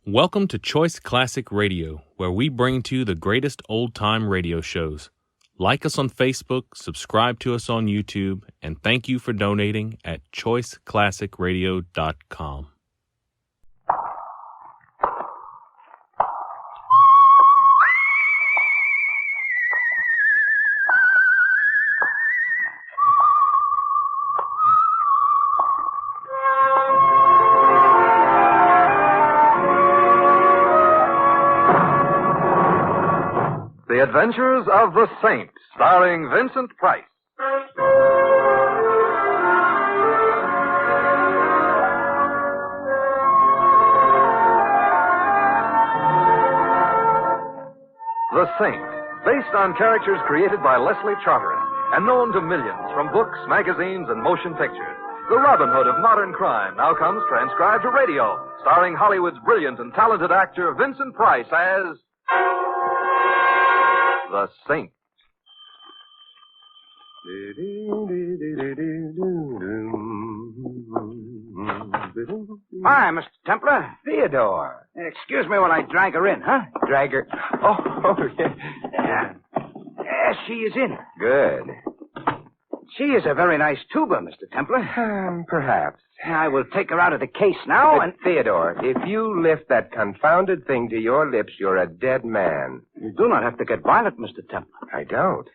Welcome to Choice Classic Radio, where we bring to you the greatest old-time radio shows. Like us on Facebook, subscribe to us on YouTube, and thank you for donating at choiceclassicradio.com. The Adventures of the Saint, starring Vincent Price. The Saint, based on characters created by Leslie Charteris and known to millions from books, magazines, and motion pictures. The Robin Hood of modern crime now comes transcribed to radio, starring Hollywood's brilliant and talented actor Vincent Price as The Saint. Hi, Mr. Templar. Theodore. Excuse me while I drag her in, huh? Drag her. Oh, yeah. Yes, she is in. Good. She is a very nice tuba, Mr. Templar. Perhaps. I will take her out of the case now and... Theodore, if you lift that confounded thing to your lips, you're a dead man. You do not have to get violent, Mr. Templar. I don't.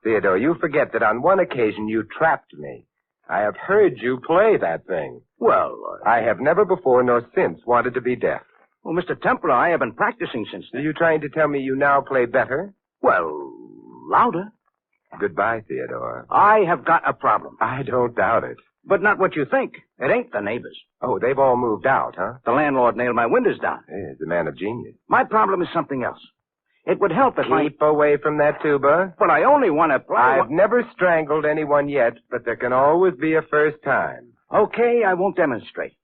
Theodore, you forget that on one occasion you trapped me. I have heard you play that thing. Well, I have never before nor since wanted to be deaf. Well, Mr. Templar, I have been practicing since then. Are you trying to tell me you now play better? Well, louder. Goodbye, Theodore. I have got a problem. I don't doubt it. But not what you think. It ain't the neighbors. Oh, they've all moved out, huh? The landlord nailed my windows down. He's a man of genius. My problem is something else. It would help if Keep away from that tuba. But I only want to play... I've never strangled anyone yet, but there can always be a first time. Okay, I won't demonstrate.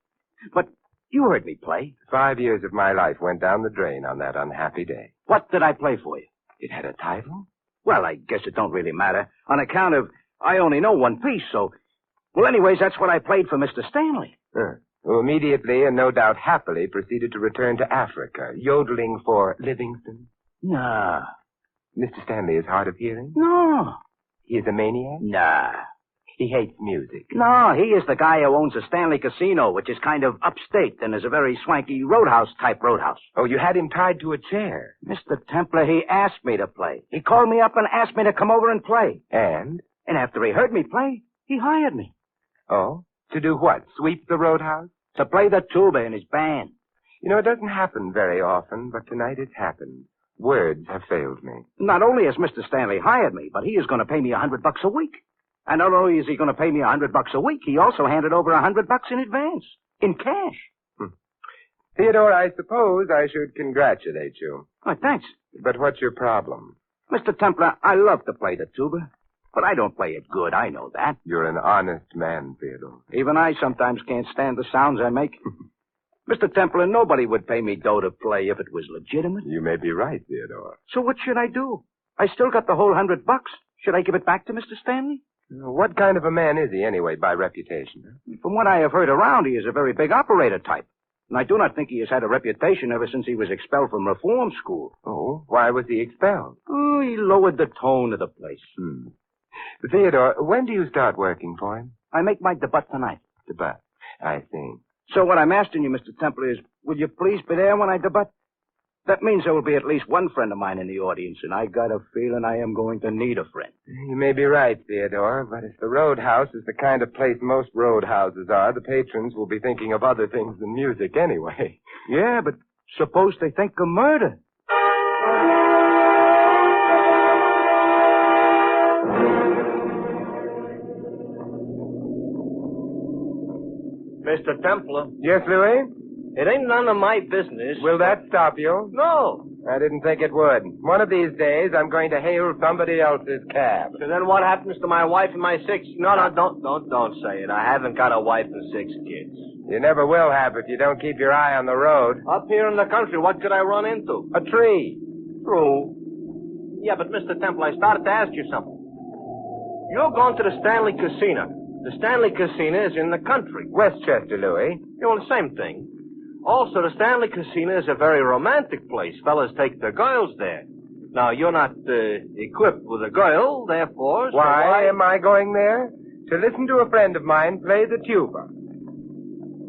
But you heard me play. 5 years of my life went down the drain on that unhappy day. What did I play for you? It had a title? Well, I guess it don't really matter. On account of I only know one piece, so... Well, anyways, that's what I played for Mr. Stanley. Who immediately and no doubt happily proceeded to return to Africa, yodeling for Livingston. Nah. Mr. Stanley is hard of hearing? No. He is a maniac? Nah. He hates music. No, he is the guy who owns the Stanley Casino, which is kind of upstate and is a very swanky roadhouse-type roadhouse. Oh, you had him tied to a chair. Mr. Templar, he asked me to play. He called me up and asked me to come over and play. And? And after he heard me play, he hired me. Oh? To do what? Sweep the roadhouse? To play the tuba in his band. You know, it doesn't happen very often, but tonight it's happened. Words have failed me. Not only has Mr. Stanley hired me, but he is going to pay me $100 a week. And not only is he going to pay me $100 a week, he also handed over $100 in advance. In cash. Theodore, I suppose I should congratulate you. Oh, thanks. But what's your problem? Mr. Templar, I love to play the tuba. But I don't play it good, I know that. You're an honest man, Theodore. Even I sometimes can't stand the sounds I make. Mr. Templar, nobody would pay me dough to play if it was legitimate. You may be right, Theodore. So what should I do? I still got the whole $100. Should I give it back to Mr. Stanley? What kind of a man is he, anyway, by reputation? From what I have heard around, he is a very big operator type. And I do not think he has had a reputation ever since he was expelled from reform school. Oh, why was he expelled? Oh, he lowered the tone of the place. Theodore, when do you start working for him? I make my debut tonight. Debut. I see. So what I'm asking you, Mr. Templar, is will you please be there when I debut? That means there will be at least one friend of mine in the audience, and I got a feeling I am going to need a friend. You may be right, Theodore, but if the roadhouse is the kind of place most roadhouses are, the patrons will be thinking of other things than music anyway. Yeah, but suppose they think of murder. Mr. Templar, Yes, Louis? it ain't none of my business. Will that stop you? No. I didn't think it would. One of these days, I'm going to hail somebody else's cab. So then what happens to my wife and my 6... No, don't say it. I haven't got a wife and 6 kids. You never will have if you don't keep your eye on the road. Up here in the country, what could I run into? A tree. True. Yeah, but Mr. Temple, I started to ask you something. You're going to the Stanley Casino. The Stanley Casino is in the country. Westchester, Louis. You know, the same thing. Also, the Stanley Casino is a very romantic place. Fellas take their girls there. Now, you're not equipped with a girl, therefore... Why am I going there? To listen to a friend of mine play the tuba.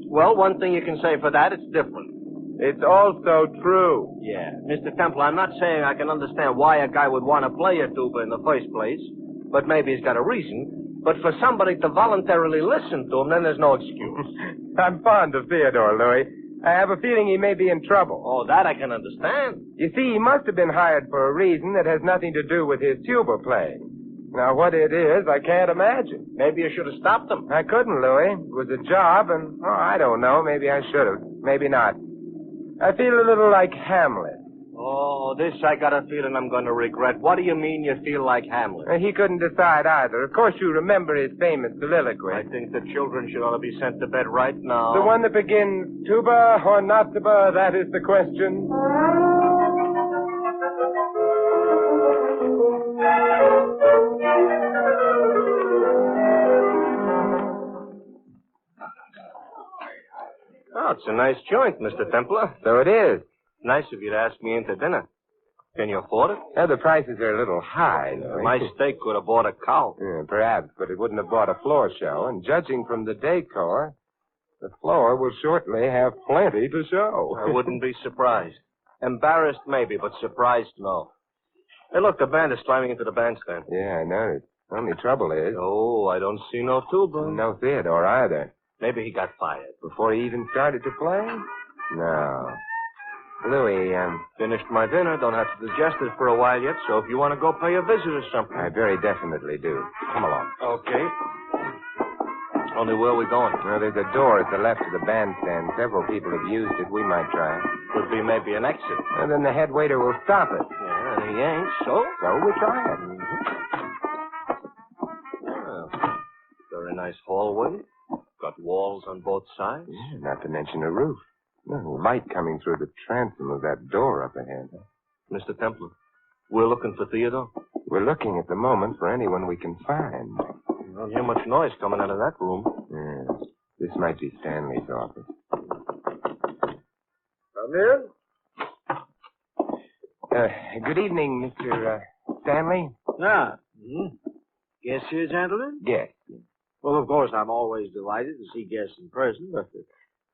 Well, one thing you can say for that, it's different. It's also true. Yeah. Mr. Temple, I'm not saying I can understand why a guy would want to play a tuba in the first place, but maybe he's got a reason. But for somebody to voluntarily listen to him, then there's no excuse. I'm fond of Theodore, Louis. I have a feeling he may be in trouble. Oh, that I can understand. You see, he must have been hired for a reason that has nothing to do with his tuba playing. Now, what it is, I can't imagine. Maybe you should have stopped him. I couldn't, Louis. It was a job, and, I don't know. Maybe I should have. Maybe not. I feel a little like Hamlet. Oh, this I got a feeling I'm going to regret. What do you mean you feel like Hamlet? He couldn't decide either. Of course, you remember his famous soliloquy. I think the children should ought to be sent to bed right now. The one that begins, tuba or not tuba, that is the question. Oh, it's a nice joint, Mr. Templar. So it is. Nice of you to ask me into dinner. Can you afford it? The prices are a little high, Louis. My steak could have bought a cow. Yeah, perhaps, but it wouldn't have bought a floor show. And judging from the decor, the floor will shortly have plenty to show. I wouldn't be surprised. Embarrassed, maybe, but surprised, no. Hey, look, the band is climbing into the bandstand. Yeah, I noticed. Only trouble is... Oh, I don't see no tuba. No Theodore either. Maybe he got fired. Before he even started to play? No. Louis, Finished my dinner. Don't have to digest it for a while yet, so if you want to go pay a visit or something. I very definitely do. Come along. Okay. Only where are we going? Well, there's a door at the left of the bandstand. Several people have used it. We might try it. Could be maybe an exit. And then the head waiter will stop it. Yeah, and he ain't, so? So we try it. Well, very nice hallway. Got walls on both sides. Yeah, not to mention a roof. No, light coming through the transom of that door up ahead. Mr. Templar, we're looking for Theodore. We're looking at the moment for anyone we can find. You don't hear much noise coming out of that room. Yeah. This might be Stanley's office. Come in. Good evening, Mr. Stanley. Guests here, gentlemen? Yes. Well, of course, I'm always delighted to see guests in person, but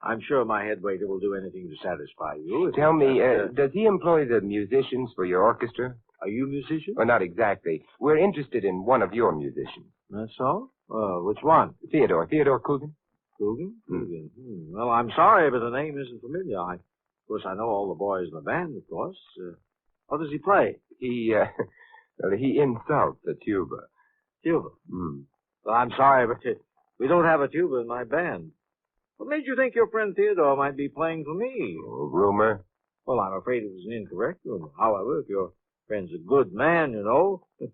I'm sure my head waiter will do anything to satisfy you. Tell me, does he employ the musicians for your orchestra? Are you a musician? Well, not exactly. We're interested in one of your musicians. That's all? Which one? Theodore Coogan. Coogan? Coogan. Well, I'm sorry, but the name isn't familiar. Of course, I know all the boys in the band, of course. What does he play? He insults the tuba. Tuba? Well, I'm sorry, but we don't have a tuba in my band. What made you think your friend Theodore might be playing for me? Oh, rumor? Well, I'm afraid it was an incorrect rumor. However, if your friend's a good man, you know, the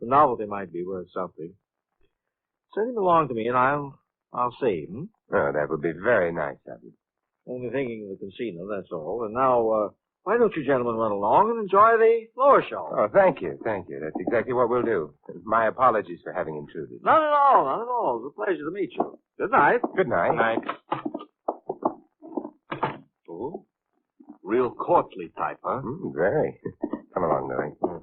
novelty might be worth something. Send him along to me, and I'll see him. Oh, that would be very nice of you. Only thinking of the casino, that's all. And now, why don't you gentlemen run along and enjoy the floor show? Oh, thank you. That's exactly what we'll do. My apologies for having intruded. Not at all. It's a pleasure to meet you. Good night. Good night. Good night. Oh, real courtly type, huh? Very. Come along, Louis.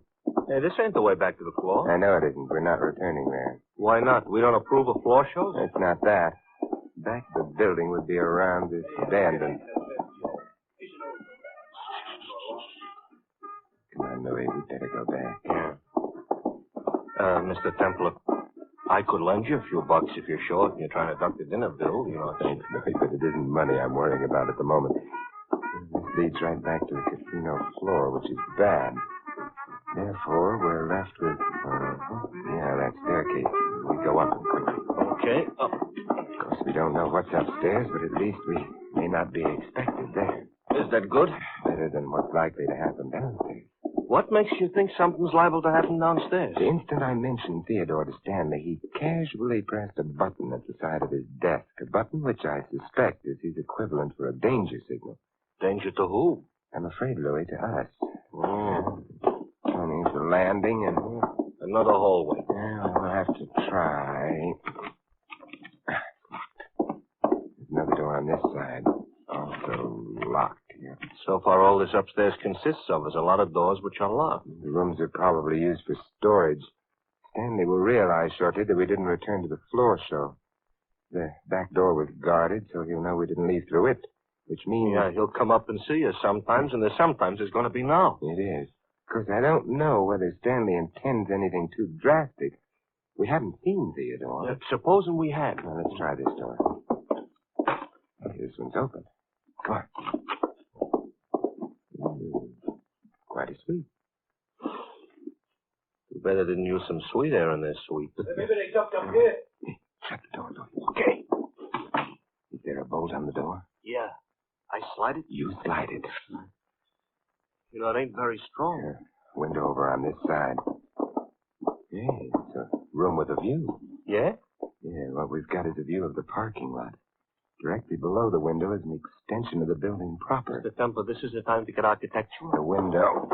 Hey, this ain't the way back to the floor. I know it isn't. We're not returning there. Why not? We don't approve of floor shows? It's not that. Back of the building would be around this bend and... Come on, Louis. We'd better go back. Yeah. Mr. Templar, I could lend you a few bucks if you're short and you're trying to duck the dinner bill, you know. Thanks, Louis, but it isn't money I'm worrying about at the moment. This leads right back to the casino floor, which is bad. Therefore, we're left with, that staircase. We go up quickly. Okay. Of course, we don't know what's upstairs, but at least we may not be expected there. Is that good? Better than what's likely to happen downstairs. What makes you think something's liable to happen downstairs? The instant I mentioned Theodore to Stanley, he casually pressed a button at the side of his desk, a button which I suspect is his equivalent for a danger signal. Danger to who? I'm afraid, Louis, to us. Oh. Only the landing and... Another hallway. Well, we'll have to try. There's another door on this side. Also So far, all this upstairs consists of is a lot of doors which are locked. The rooms are probably used for storage. Stanley will realize shortly that we didn't return to the floor show. The back door was guarded, so he'll know we didn't leave through it, which means... Yeah, he'll come up and see us sometimes, and there's sometimes there's going to be now. It is. Of course, I don't know whether Stanley intends anything too drastic. We haven't seen Theodore. Supposing we had. Well, let's try this door. This one's open. Come on. Quite a suite. Too bad I didn't use some sweet air in this suite. Maybe they jumped up here. Shut the door, Louis. Okay. Is there a bolt on the door? Yeah. I slide it? You slide it. You know, it ain't very strong. Here. Window over on this side. Yeah, it's a room with a view. Yeah? Yeah, what we've got is a view of the parking lot. Directly below the window is an extension of the building proper. Mr. Temple, this is the time to get architectural. The window.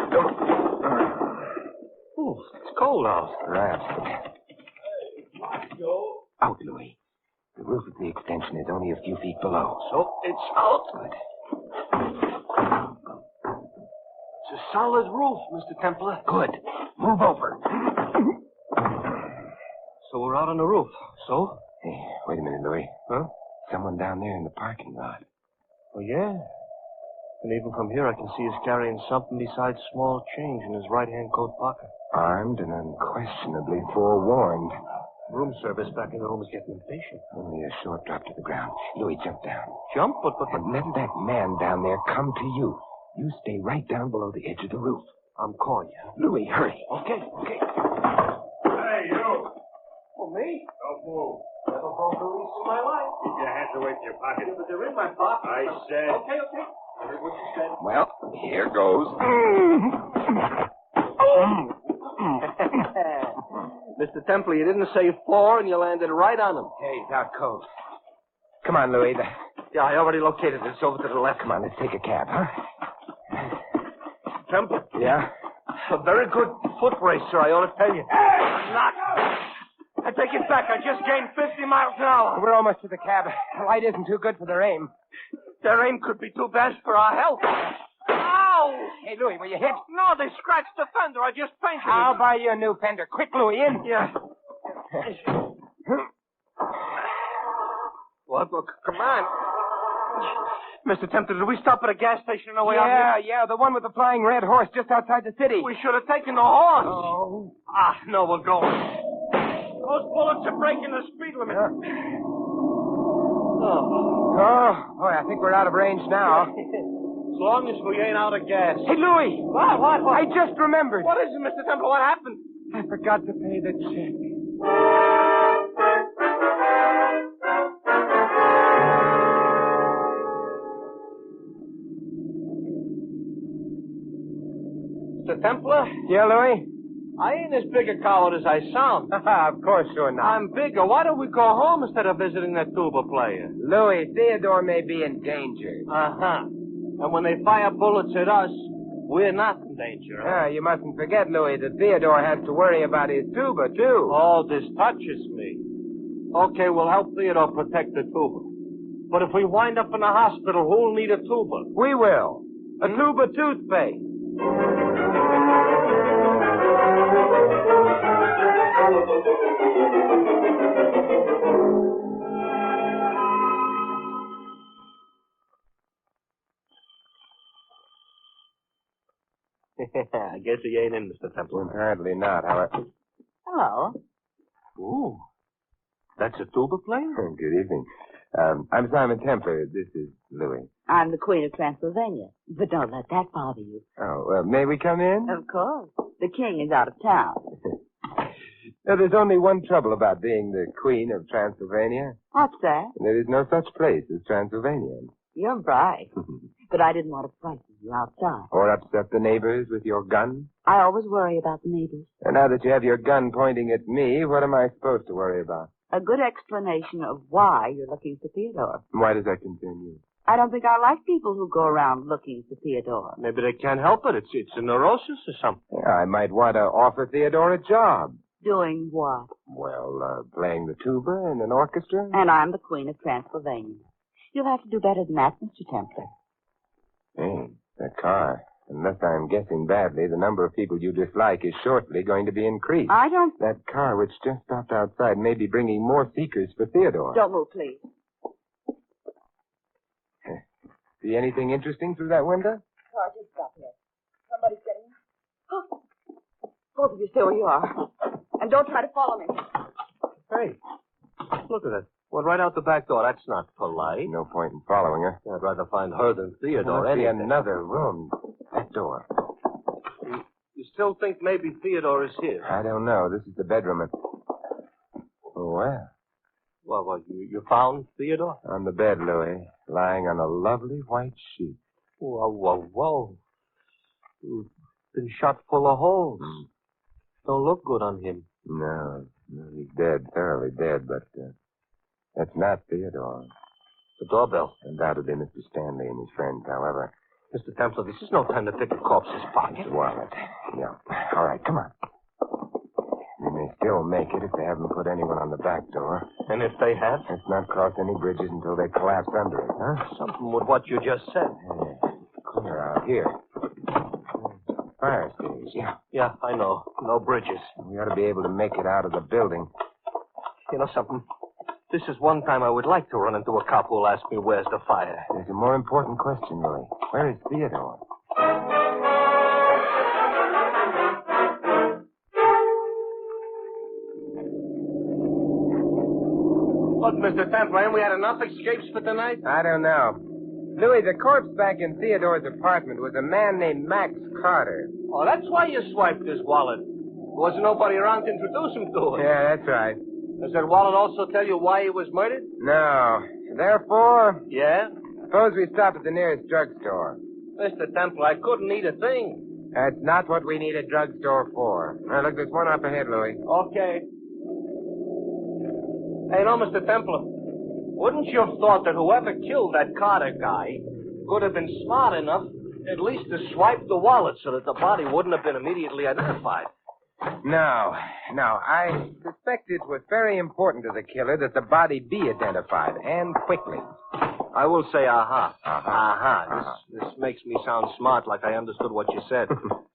Oh, it's cold out. Right. Out, Louis. The roof of the extension is only a few feet below. So it's out. Good. It's a solid roof, Mr. Templar. Good. Move over. So we're out on the roof. So? Hey, wait a minute, Louis. Huh? Someone down there in the parking lot. Oh, yeah. And even from here, I can see he's carrying something besides small change in his right-hand coat pocket. Armed and unquestionably forewarned. Room service back in the room is getting impatient. Only a short drop to the ground. Louis, jump down. Jump? But... And let that man down there come to you. You stay right down below the edge of the roof. I'm calling you. Louis, hurry. Okay. Hey, you. For me? Don't move. Never broke a lease in my life. Keep your hands away from your pocket. Yeah, but they're in my pocket. I said. Okay. I heard what you said. Well, here goes. Mr. Temple, you didn't say 4, and you landed right on him. Hey, he's out cold. Come on, Louis. Yeah, I already located it. It's over to the left. Come on, let's take a cab, huh? Temple. Yeah? A very good foot racer, I ought to tell you. Not. I take it back. I just gained 50 miles an hour. We're almost to the cab. The light isn't too good for their aim. Their aim could be too bad for our health. Ow! Hey, Louis, were you hit? No, they scratched the fender. I just painted I'll it. buy you a new fender. Quick, Louis, in. Yeah. What? Well, come on. Mr. Tempter, did we stop at a gas station on the way out here? Yeah, the one with the flying red horse just outside the city. We should have taken the horse. Oh. No, we're going. Those bullets are breaking the speed limit. Oh, boy, I think we're out of range now. As long as we ain't out of gas. Hey, Louis. What? I just remembered. What is it, Mr. Temple? What happened? I forgot to pay the check. Mr. Templar? Yeah, Louis? I ain't as big a coward as I sound. Of course you're not. I'm bigger. Why don't we go home instead of visiting that tuba player? Louis, Theodore may be in danger. Uh-huh. And when they fire bullets at us, we're not in danger. Huh? You mustn't forget, Louis, that Theodore has to worry about his tuba, too. Oh, this touches me. Okay, we'll help Theodore protect the tuba. But if we wind up in a hospital, who'll need a tuba? We will. A tuba toothpaste. I guess he ain't in, Mr. Temple. Apparently not, however. Hello. Ooh. That's a tuba player? Good evening. I'm Simon Templer. This is Louis. I'm the Queen of Transylvania. But don't let that bother you. Oh, may we come in? Of course. The king is out of town. Now, there's only one trouble about being the Queen of Transylvania. What's that? There is no such place as Transylvania. You're bright. But I didn't want to frighten you outside. Or upset the neighbors with your gun. I always worry about the neighbors. And now that you have your gun pointing at me, what am I supposed to worry about? A good explanation of why you're looking for Theodore. Why does that concern you? I don't think I like people who go around looking for Theodore. Maybe they can't help it. It's a neurosis or something. Yeah, I might want to offer Theodore a job. Doing what? Well, playing the tuba in an orchestra. And I'm the Queen of Transylvania. You'll have to do better than that, Mr. Templar. Hey, that car. Unless I'm guessing badly, the number of people you dislike is shortly going to be increased. I don't... That car which just stopped outside may be bringing more seekers for Theodore. Don't move, please. See anything interesting through that window? Car just stopped here. Somebody's getting... Oh. Both of you stay where you are. And don't try to follow me. Hey, look at it. Went right out the back door. That's not polite. No point in following her. I'd rather find her than Theodore. There must be anything. another room. That door. You still think maybe Theodore is here? I don't know. This is the bedroom. Oh, well. Well, you found Theodore? On the bed, Louis, lying on a lovely white sheet. Whoa. You've been shot full of holes. Don't look good on him. No, he's dead, thoroughly dead, but that's not Theodore. The doorbell. Undoubtedly Mr. Stanley and his friends, however. Mr. Templar, this is no time to pick a corpse's pocket. The wallet. Yeah. All right, come on. We may still make it if they haven't put anyone on the back door. And if they have? Let's not cross any bridges until they collapse under it, huh? Something with what you just said. Clear out here. Fire stage, yeah. Yeah, I know. No bridges. We ought to be able to make it out of the building. You know something? This is one time I would like to run into a cop who'll ask me where's the fire. There's a more important question, Louis. Where is Theodore? Look, Mr. Templar, ain't we had enough escapes for tonight? I don't know. Louis, the corpse back in Theodore's apartment was a man named Max Carter. Oh, that's why you swiped his wallet. There wasn't nobody around to introduce him to it. Yeah, that's right. Does that wallet also tell you why he was murdered? No. Therefore, Yeah? suppose we stop at the nearest drugstore. Mr. Templar, I couldn't eat a thing. That's not what we need a drugstore for. Now, look, there's one up ahead, Louis. Okay. Hey, no, Mr. Templar. Wouldn't you have thought that whoever killed that Carter guy could have been smart enough at least to swipe the wallet so that the body wouldn't have been immediately identified? No. I suspect it was very important to the killer that the body be identified, and quickly. I will say aha. Aha. This makes me sound smart, like I understood what you said.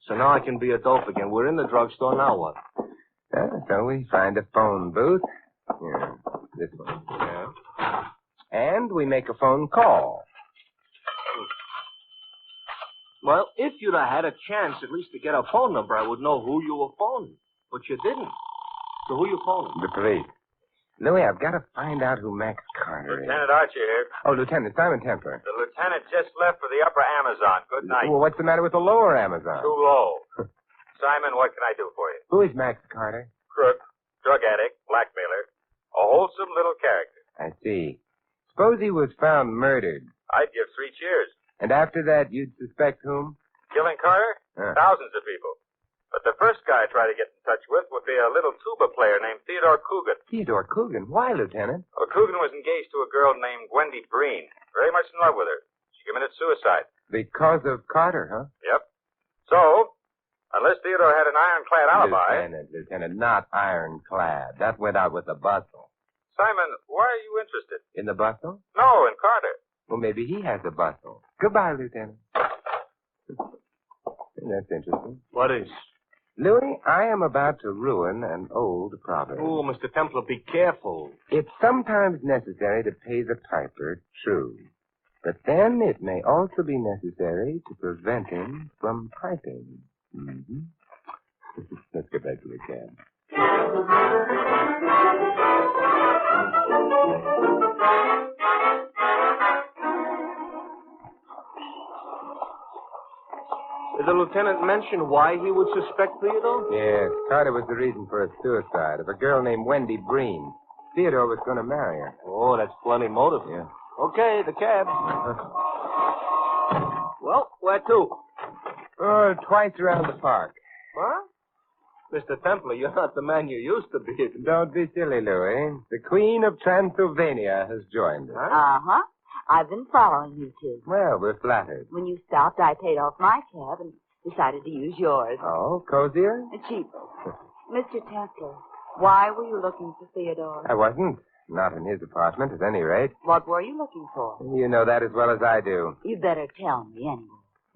So now I can be a dope again. We're in the drugstore, now what? So we find a phone booth. Yeah, this one. Yeah. And we make a phone call. Well, if you'd have had a chance at least to get a phone number, I would know who you were phoning. But you didn't. So who you phoning? The police. Louis, I've got to find out who Max Carter is. Lieutenant Archer here. Oh, Lieutenant Simon Templar. The lieutenant just left for the upper Amazon. Good night. Well, what's the matter with the lower Amazon? Too low. Simon, what can I do for you? Who is Max Carter? Crook, drug addict, blackmailer. A wholesome little character. I see. Suppose he was found murdered. I'd give 3 cheers. And after that, you'd suspect whom? Killing Carter? Thousands of people. But the first guy I'd try to get in touch with would be a little tuba player named Theodore Coogan. Theodore Coogan? Why, Lieutenant? Well, Coogan was engaged to a girl named Wendy Breen. Very much in love with her. She committed suicide. Because of Carter, huh? Yep. So, unless Theodore had an ironclad alibi... Lieutenant, not ironclad. That went out with the bustle. Simon, why are you interested? In the bustle? No, in Carter. Well, maybe he has a bustle. Goodbye, Lieutenant. That's interesting. What is? Louis, I am about to ruin an old proverb. Oh, Mr. Templar, be careful. It's sometimes necessary to pay the piper, true. But then it may also be necessary to prevent him from piping. Mm-hmm. Let's get back to the cab. Did the lieutenant mention why he would suspect Theodore? Yes, Carter was the reason for his suicide of a girl named Wendy Breen. Theodore was going to marry her. Oh, that's plenty motive. Yeah. Okay, the cab. Well, where to? Oh, twice around the park. What? Mr. Templar, you're not the man you used to be. Don't be silly, Louis. The Queen of Transylvania has joined us. Uh-huh. I've been following you two. Well, we're flattered. When you stopped, I paid off my cab and decided to use yours. Oh, cozier? Cheaper. Mr. Templar, why were you looking for Theodore? I wasn't. Not in his apartment, at any rate. What were you looking for? You know that as well as I do. You better tell me anyway.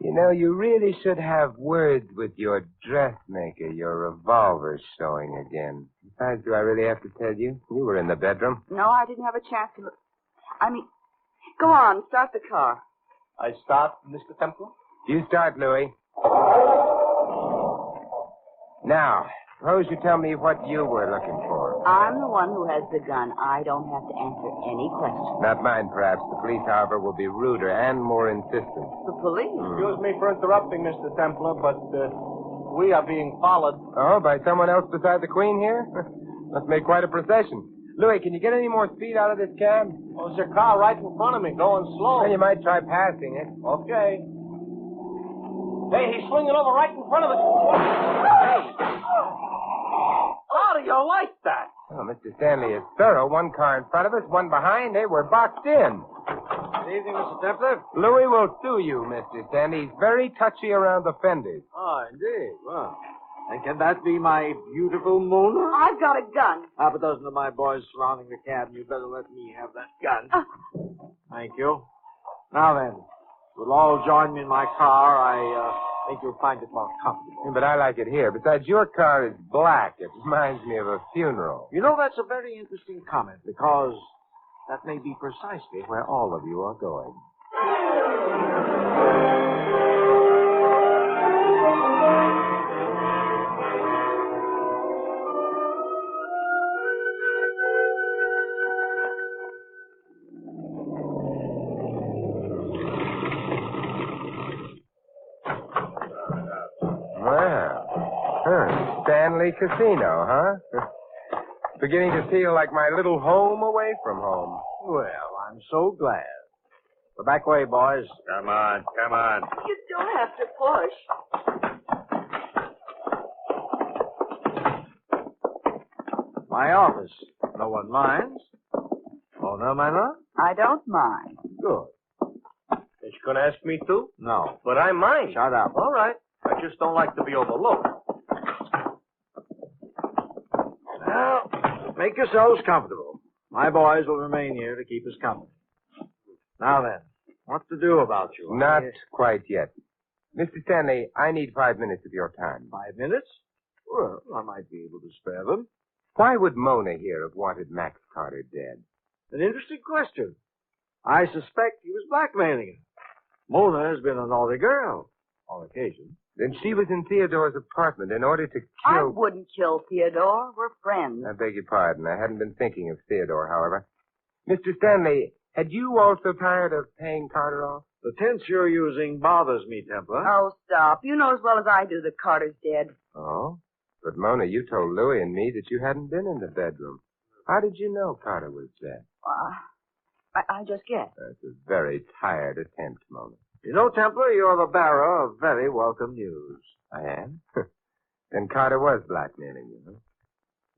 You know, you really should have words with your dressmaker. Your revolver's showing again. Besides, do I really have to tell you? You were in the bedroom. No, I didn't have a chance to look. Go on, start the car. I start, Mr. Templar? You start, Louis. Now, suppose you tell me what you were looking for. I'm the one who has the gun. I don't have to answer any questions. Not mine, perhaps. The police, however, will be ruder and more insistent. The police? Excuse me for interrupting, Mr. Templar, but we are being followed. Oh, by someone else beside the Queen here? Must make quite a procession. Louis, can you get any more speed out of this cab? Well, there's a car right in front of me going slow. Well, you might try passing it. Okay. Hey, he's swinging over right in front of the... Hey! How do you like that? Oh, Mr. Stanley is thorough. One car in front of us, one behind. Hey, we're boxed in. Good evening, Mr. Templar. Louis will sue you, Mr. Stanley. He's very touchy around the fenders. Oh, indeed. Well, and can that be my beautiful Mona? I've got a gun. Half a dozen of my boys surrounding the cab, and you better let me have that gun. Thank you. Now then, you'll all join me in my car. I think you'll find it more comfortable. Yeah, but I like it here. Besides, your car is black. It reminds me of a funeral. You know, that's a very interesting comment, because that may be precisely where all of you are going. Stanley Casino, huh? Beginning to feel like my little home away from home. Well, I'm so glad. The back way, boys. Come on, come on. You don't have to push. My office. No one minds. Oh, no, my love? I don't mind. Good. Is she going to ask me to? No. But I mind. Shut up. All right. I just don't like to be overlooked. Now, make yourselves comfortable. My boys will remain here to keep us company. Now then, what to do about you? Not quite yet. Mr. Stanley, I need 5 minutes of your time. 5 minutes? Well, I might be able to spare them. Why would Mona here have wanted Max Carter dead? An interesting question. I suspect he was blackmailing her. Mona has been a naughty girl, on occasion. Then she was in Theodore's apartment in order to I kill... wouldn't kill Theodore. We're friends. I beg your pardon. I hadn't been thinking of Theodore, however. Mr. Stanley, had you also tired of paying Carter off? The tense you're using bothers me, Templar. Oh, stop. You know as well as I do that Carter's dead. Oh? But, Mona, you told Louis and me that you hadn't been in the bedroom. How did you know Carter was dead? I just guessed. That's a very tired attempt, Mona. You know, Templar, you're the bearer of very welcome news. I am? Then Carter was blackmailing you,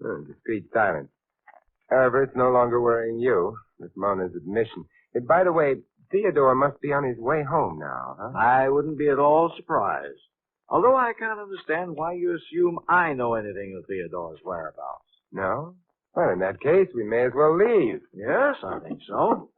huh? Discreet silence. However, it's no longer worrying you, with Mona's admission. And by the way, Theodore must be on his way home now, huh? I wouldn't be at all surprised. Although I can't understand why you assume I know anything of Theodore's whereabouts. No? Well, in that case, we may as well leave. Yes, I think so.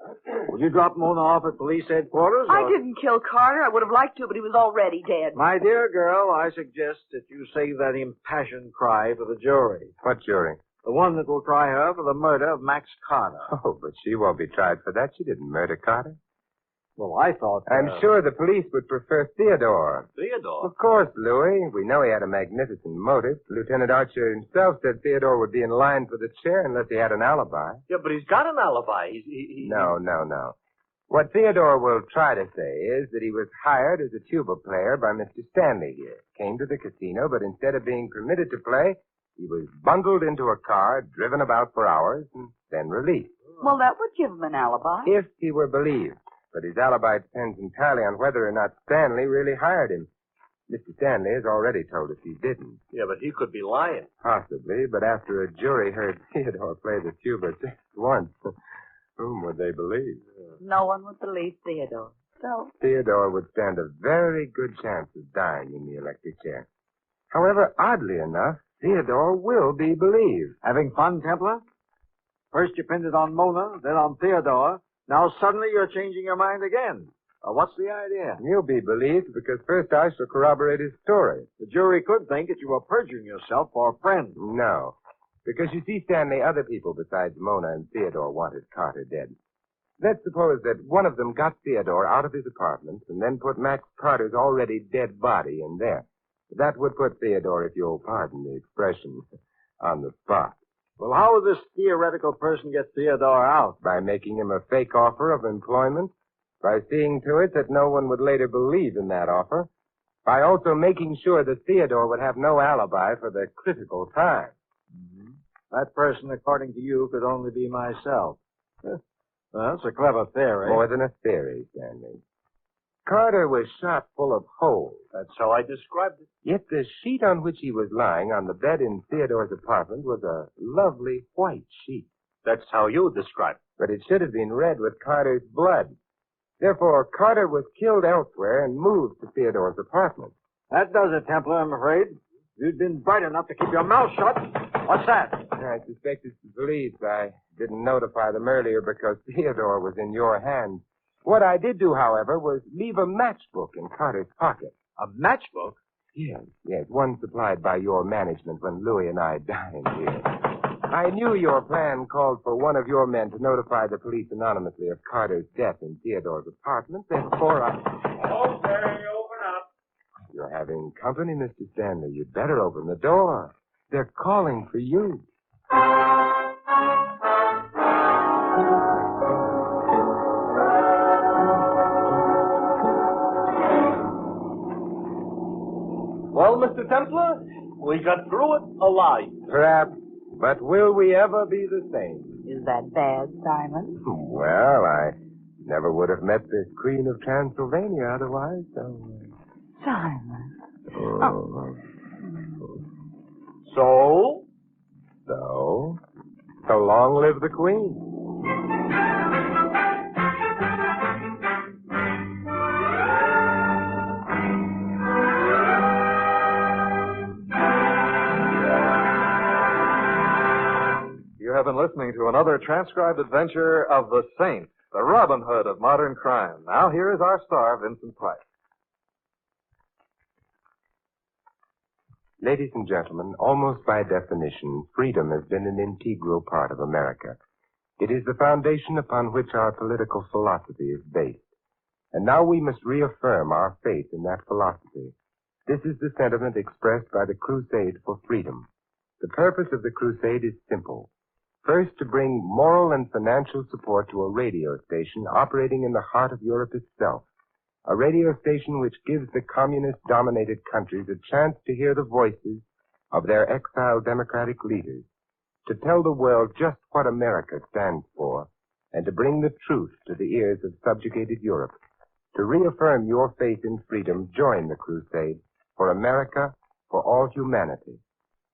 Will you drop Mona off at police headquarters? I didn't kill Carter. I would have liked to, but he was already dead. My dear girl, I suggest that you save that impassioned cry for the jury. What jury? The one that will try her for the murder of Max Carter. Oh, but she won't be tried for that. She didn't murder Carter. Well, I thought... I'm sure the police would prefer Theodore. Theodore? Of course, Louis. We know he had a magnificent motive. Lieutenant Archer himself said Theodore would be in line for the chair unless he had an alibi. Yeah, but he's got an alibi. No. What Theodore will try to say is that he was hired as a tuba player by Mr. Stanley here. Came to the casino, but instead of being permitted to play, he was bundled into a car, driven about for hours, and then released. Well, that would give him an alibi. If he were believed. But his alibi depends entirely on whether or not Stanley really hired him. Mr. Stanley has already told us he didn't. Yeah, but he could be lying. Possibly, but after a jury heard Theodore play the tuba just once, whom would they believe? No one would believe Theodore. So? Theodore would stand a very good chance of dying in the electric chair. However, oddly enough, Theodore will be believed. Having fun, Templar? First you pinned it on Mona, then on Theodore. Now suddenly you're changing your mind again. What's the idea? You'll be believed because first I shall corroborate his story. The jury could think that you were perjuring yourself for a friend. No. Because you see, Stanley, other people besides Mona and Theodore wanted Carter dead. Let's suppose that one of them got Theodore out of his apartment and then put Max Carter's already dead body in there. That would put Theodore, if you'll pardon the expression, on the spot. Well, how would this theoretical person get Theodore out? By making him a fake offer of employment, by seeing to it that no one would later believe in that offer, by also making sure that Theodore would have no alibi for the critical time. Mm-hmm. That person, according to you, could only be myself. Well, that's a clever theory. More than a theory, Stanley. Carter was shot full of holes. That's how I described it. Yet the sheet on which he was lying on the bed in Theodore's apartment was a lovely white sheet. That's how you described it. But it should have been red with Carter's blood. Therefore, Carter was killed elsewhere and moved to Theodore's apartment. That does it, Templar, I'm afraid. You'd been bright enough to keep your mouth shut. What's that? I suspect it's the police. I didn't notify them earlier because Theodore was in your hands. What I did do, however, was leave a matchbook in Carter's pocket. A matchbook? Yes, one supplied by your management when Louis and I dined here. I knew your plan called for one of your men to notify the police anonymously of Carter's death in Theodore's apartment. Therefore, Okay, open up. You're having company, Mr. Stanley. You'd better open the door. They're calling for you. Well, Mr. Templar, we got through it alive. Perhaps, but will we ever be the same? Is that bad, Simon? Well, I never would have met this Queen of Transylvania otherwise, so... Simon. So? So long live the Queen. You have been listening to another transcribed adventure of the Saint, the Robin Hood of modern crime. Now here is our star, Vincent Price. Ladies and gentlemen, almost by definition, freedom has been an integral part of America. It is the foundation upon which our political philosophy is based. And now we must reaffirm our faith in that philosophy. This is the sentiment expressed by the Crusade for Freedom. The purpose of the crusade is simple. First, to bring moral and financial support to a radio station operating in the heart of Europe itself. A radio station which gives the communist-dominated countries a chance to hear the voices of their exiled democratic leaders, to tell the world just what America stands for, and to bring the truth to the ears of subjugated Europe. To reaffirm your faith in freedom, join the crusade for America, for all humanity.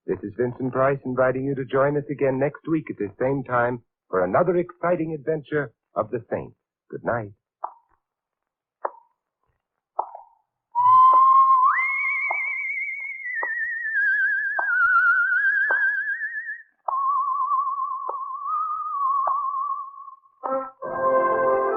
This is Vincent Price inviting you to join us again next week at this same time for another exciting adventure of the Saint. Good night.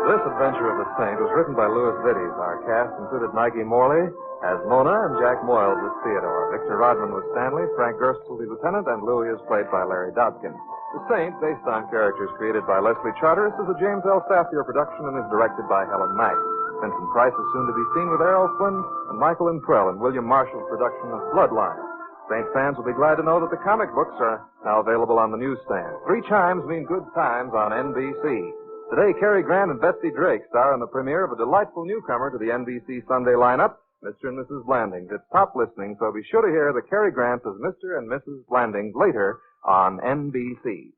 This adventure of the Saint was written by Louis Vittes. Our cast included Maggie Morley as Mona and Jack Moyles as Theodore. Victor Rodman was Stanley, Frank Gerstle the lieutenant, and Louis is played by Larry Dobkin. The Saint, based on characters created by Leslie Charteris, is a James L. Staffier production and is directed by Helen Mack. Vincent Price is soon to be seen with Errol Flynn and Michael Imprell in William Marshall's production of Bloodline. Saint fans will be glad to know that the comic books are now available on the newsstand. 3 chimes mean good times on NBC. Today, Cary Grant and Betsy Drake star in the premiere of a delightful newcomer to the NBC Sunday lineup, Mr. and Mrs. Blandings. It's top listening, so be sure to hear the Cary Grants as Mr. and Mrs. Blandings later on NBC.